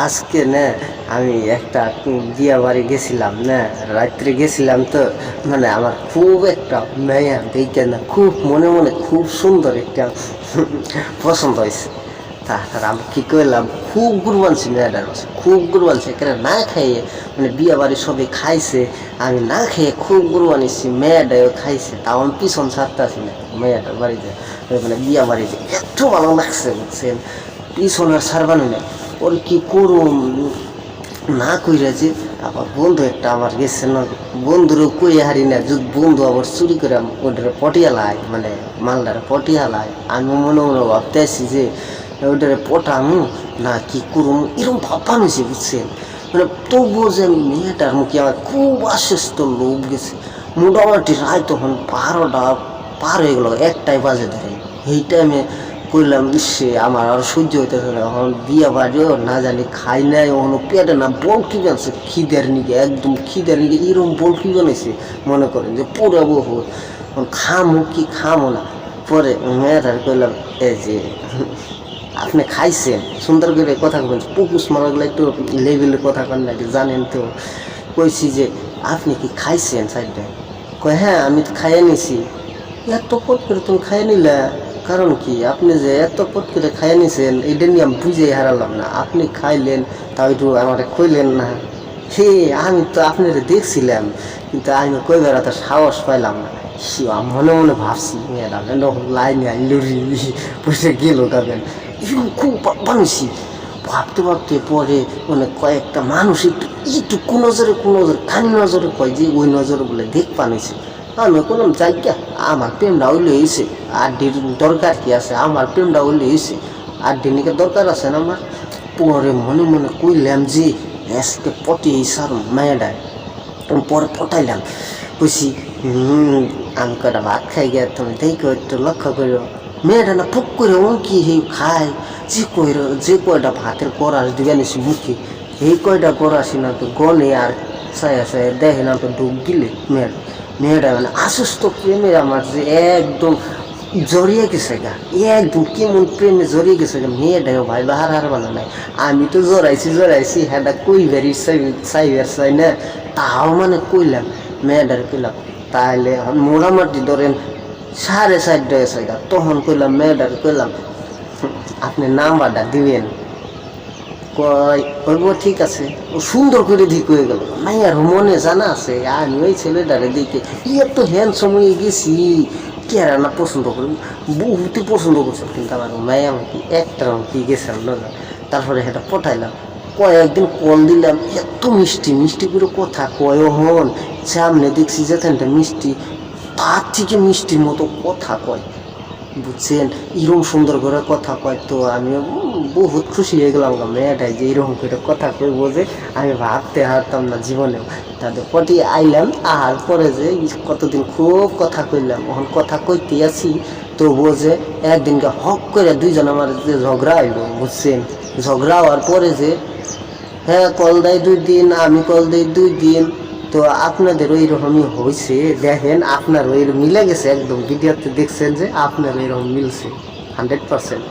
আজকে না আমি একটা বিয়া বাড়ি গেছিলাম না, রাত্রে গেছিলাম তো। মানে আমার খুব একটা মেয়া দেখে না, খুব মনে মনে খুব সুন্দর একটা পছন্দ হয়েছে। তারপর আমি কি করলাম, খুব গুরবানছি মেয়েটার পাশে, খুব গুরবানছি এখানে না খাইয়ে। মানে বিয়া বাড়ি সবাই খাইছে, আমি না খেয়ে খুব গুরবানিছি, মেয়েটাও খাইছে। তাও আমি পিছন ছাড়তেছি না মেয়েটার বাড়িতে, মানে বিয়া বাড়িতে একটু ভালো লাগছে বুঝছেন, পিছন আর ছাড়বানো না। ওর কি করুম না কইরা যে আবার বন্ধু একটা আমার গেছে না, বন্ধুরও কই হারি না, যদি বন্ধু আবার চুরি করে ওটারে পটিয়ালায়, মানে মালদারে পটিয়ালায়। আমি মনে মনে ভাবতেছি যে ওটারে পটামু না কি করুম, এরকম ভাবতাম হয়েছে বুঝছেন। মানে তবুও যে আমি মেয়েটার মুখে আমার খুব আশ্বস্ত লোভ গেছে। মোটামুটি রায় তখন 12টা পার হয়ে গেল, 1টাই বাজে ধরে। এই টাইমে কইলাম সে আমার আর সহ্য হইতেছে না, এখন বিয়া বাড়িও না জানি খাই নাই, ওখানে পেটে না বলকি বানছে খিদের নিকে, একদম খিদের নিকে এরকম বলকি বানাইছে, মনে করেন যে পুরো বহু খামো কি খামো না। পরে মেয়েটার কইলাম এই যে আপনি খাইছেন, সুন্দর করে কথা বলবেন, পুকুস মারাগুলো একটু লেভেলের কথা কন নাকি জানেন তো। কইছি যে আপনি কি খাইছেন সাইডটায়? কয় হ্যাঁ আমি তো খাইয়ে নিছি। এত পট করে তুমি খাইয়ে নিলা, কারণ কি? আপনি যে এত পট করে খাইয়ে নিছেন এটা নিয়ে আমি বুঝেই হারালাম না। আপনি খাইলেন তাও একটু আমার কইলেন না। হে আমি তো আপনার দেখছিলাম, কিন্তু আমি কইবার এত সাহস পাইলাম না। মনে মনে ভাবছি ম্যাডাম লাইনে আইলুরি বসে গেল কাবেন, এরকম খুব বানিয়েছি। ভাবতে ভাবতে পরে মানে কয়েকটা মানুষ একটু একটু কোন নজরে খানি নজরে কয় যে ওই নজরে বলে দেখ পানিছে। আমি কোনো জায়গা আমার প্রেমটা হইলে হয়েছে, আড্ডির দরকার কি আছে, আমার প্রেমটা হইলে হয়েছে, আড্ডি নিকে দরকার আছে না আমার। পরে মনে মনে কইলাম যে আজকে পটিয়ে সার মেয়েটায়। পরে পটাইলাম, কইছি আমি কটা ভাত খাই গিয়ে তুমি দেখো একটু লক্ষ্য করো। মেয়েটা না ফুক করে কি হে খায়, যে কয়টা ভাতের করাস দিবে নিছি মুখে, এই কয়টা করাসি না তো গনে আর সায়া সায়া দেখে না তো ডুব গিলে মেয়েটা মানে আসুস্থ প্রেমে আমার যে একদম জড়িয়ে গেছে গা, একদম কেমন প্রেমে জড়িয়ে গেছে গা। মেয়েটাও ভাই বাহার হার বানা নাই, আমি তো জড়াইছি হ্যাঁ কইবারই চাই না, তাও মানে কইলাম মেয়েটার কইলাম তাহলে মোটামুটি ধরেন 4:30 হয়েছে গা। তখন কইলাম মেয়েটার কইলাম আপনি নাম্বারটা দিবেন? কয় ওইব ঠিক আছে। ও সুন্দর করে দিক হয়ে গেল, মাইয়ার মনে জানা আছে আমি ওই ছেলেটারে দিকে এত হ্যান্ডসম হয়ে গেছি, কেরা না পছন্দ করি, বহুতে পছন্দ করছে। কিন্তু আমার মায়া আমাকে একটা কি গেছিলাম না। তারপরে সেটা পটাইলাম, কয়েকদিন কল দিলাম, এত মিষ্টি মিষ্টি করে কথা কয়, হন সামনে দেখছি যেখানটা মিষ্টি তার থেকে মিষ্টির মতো কথা কয় বুঝছেন, এরকম সুন্দর করে কথা কয়। তো আমি বহুত খুশি হয়ে গেলাম মেয়েটাই যে এরকম করে কথা কই বোঝে, আমি ভাবতে হারতাম না জীবনেও। তাদের পটি আইলাম, আর পরে যে কতদিন খুব কথা কইলাম, এখন কথা কইতে আছি তো বোঝে। একদিনকে হক করে দুইজন আমার যে ঝগড়া হইল বুঝছেন, ঝগড়া হওয়ার পরে যে হ্যাঁ কল দেয় 2 দিন, আমি কল দেই 2 দিন। তো আপনাদের ওই রকমই হয়েছে, দেখেন আপনার ওই মিলে গেছে একদম, ভিডিওতে দেখছেন যে আপনার এরকম মিলছে 100%।